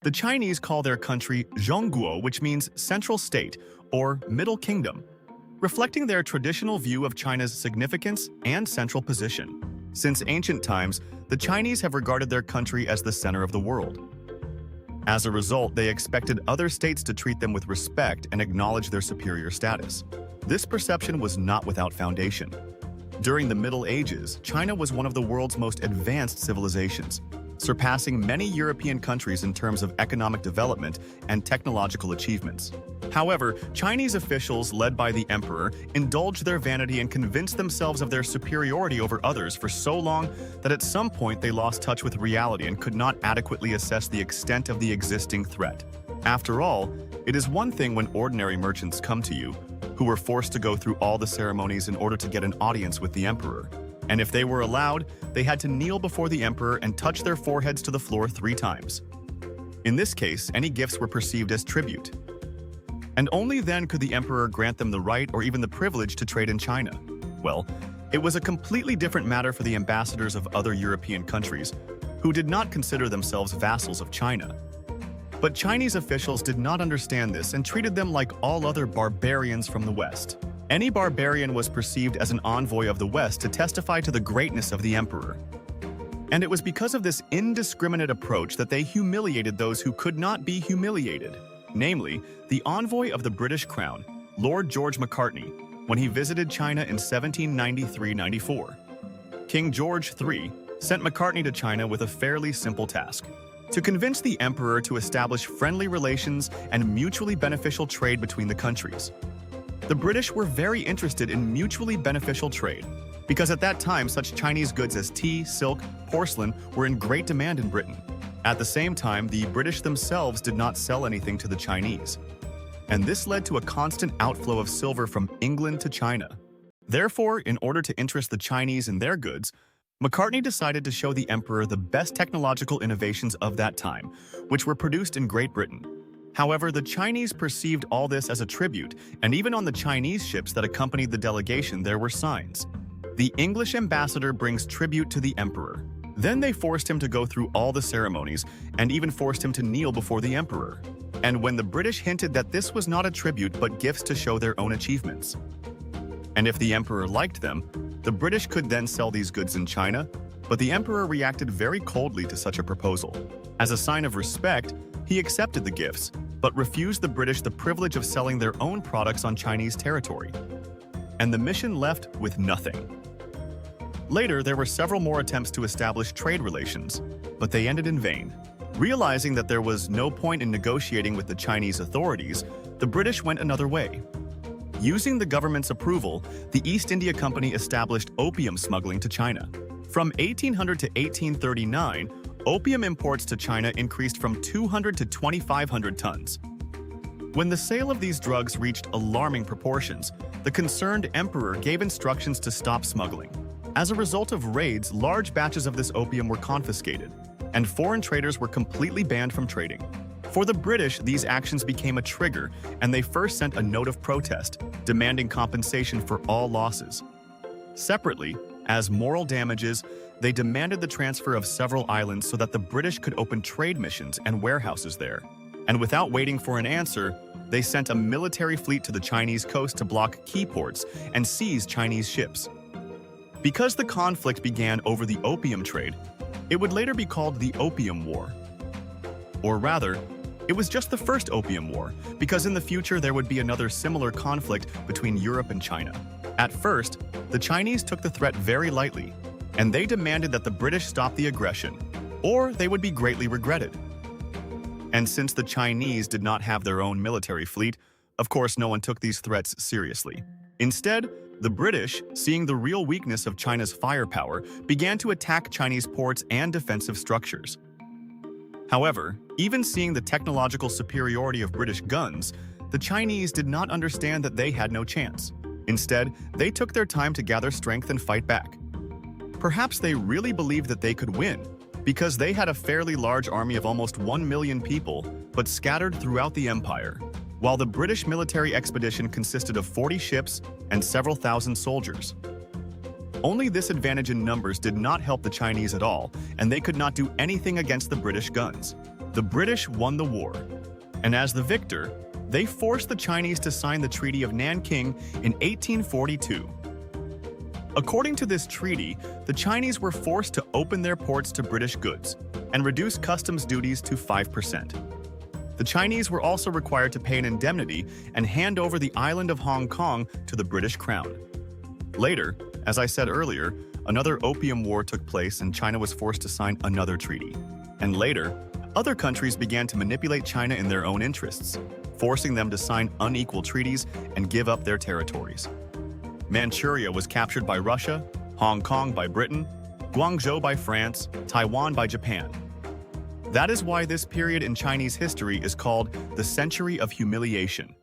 The Chinese call their country Zhongguo, which means central state or middle kingdom, reflecting their traditional view of China's significance and central position. Since ancient times, the Chinese have regarded their country as the center of the world. As a result, they expected other states to treat them with respect and acknowledge their superior status. This perception was not without foundation. During the Middle Ages, China was one of the world's most advanced civilizations, surpassing many European countries in terms of economic development and technological achievements. However, Chinese officials, led by the emperor, indulged their vanity and convinced themselves of their superiority over others for so long that at some point they lost touch with reality and could not adequately assess the extent of the existing threat. After all, it is one thing when ordinary merchants come to you, who were forced to go through all the ceremonies in order to get an audience with the emperor. And if they were allowed, they had to kneel before the emperor and touch their foreheads to the floor 3 times. In this case, any gifts were perceived as tribute. And only then could the emperor grant them the right or even the privilege to trade in China. Well, it was a completely different matter for the ambassadors of other European countries, who did not consider themselves vassals of China. But Chinese officials did not understand this and treated them like all other barbarians from the West. Any barbarian was perceived as an envoy of the West to testify to the greatness of the emperor. And it was because of this indiscriminate approach that they humiliated those who could not be humiliated, namely, the envoy of the British Crown, Lord George Macartney, when he visited China in 1793-94. King George III sent Macartney to China with a fairly simple task: to convince the emperor to establish friendly relations and mutually beneficial trade between the countries. The British were very interested in mutually beneficial trade, because at that time such Chinese goods as tea, silk, porcelain were in great demand in Britain. At the same time, the British themselves did not sell anything to the Chinese, and this led to a constant outflow of silver from England to China. Therefore, in order to interest the Chinese in their goods, Macartney decided to show the emperor the best technological innovations of that time, which were produced in Great Britain. However, the Chinese perceived all this as a tribute, and even on the Chinese ships that accompanied the delegation there were signs. The English ambassador brings tribute to the emperor. Then they forced him to go through all the ceremonies, and even forced him to kneel before the emperor. And when the British hinted that this was not a tribute but gifts to show their own achievements. And if the emperor liked them, the British could then sell these goods in China, but the emperor reacted very coldly to such a proposal. As a sign of respect, he accepted the gifts, but refused the British the privilege of selling their own products on Chinese territory. And the mission left with nothing. Later, there were several more attempts to establish trade relations, but they ended in vain. Realizing that there was no point in negotiating with the Chinese authorities, the British went another way. Using the government's approval, the East India Company established opium smuggling to China. From 1800 to 1839, opium imports to China increased from 200 to 2,500 tons. When the sale of these drugs reached alarming proportions, the concerned emperor gave instructions to stop smuggling. As a result of raids, large batches of this opium were confiscated, and foreign traders were completely banned from trading. For the British, these actions became a trigger, and they first sent a note of protest, demanding compensation for all losses. Separately, as moral damages, they demanded the transfer of several islands so that the British could open trade missions and warehouses there. And without waiting for an answer, they sent a military fleet to the Chinese coast to block key ports and seize Chinese ships. Because the conflict began over the opium trade, it would later be called the Opium War. Or rather, it was just the First Opium War, because in the future there would be another similar conflict between Europe and China. At first, the Chinese took the threat very lightly, and they demanded that the British stop the aggression, or they would be greatly regretted. And since the Chinese did not have their own military fleet, of course no one took these threats seriously. Instead, the British, seeing the real weakness of China's firepower, began to attack Chinese ports and defensive structures. However, even seeing the technological superiority of British guns, the Chinese did not understand that they had no chance. Instead, they took their time to gather strength and fight back. Perhaps they really believed that they could win, because they had a fairly large army of almost 1 million people, but scattered throughout the empire, while the British military expedition consisted of 40 ships and several thousand soldiers. Only this advantage in numbers did not help the Chinese at all, and they could not do anything against the British guns. The British won the war, and as the victor, they forced the Chinese to sign the Treaty of Nanking in 1842. According to this treaty, the Chinese were forced to open their ports to British goods and reduce customs duties to 5%. The Chinese were also required to pay an indemnity and hand over the island of Hong Kong to the British Crown. Later, as I said earlier, another Opium War took place and China was forced to sign another treaty. And later, other countries began to manipulate China in their own interests, forcing them to sign unequal treaties and give up their territories. Manchuria was captured by Russia, Hong Kong by Britain, Guangzhou by France, Taiwan by Japan. That is why this period in Chinese history is called the Century of Humiliation.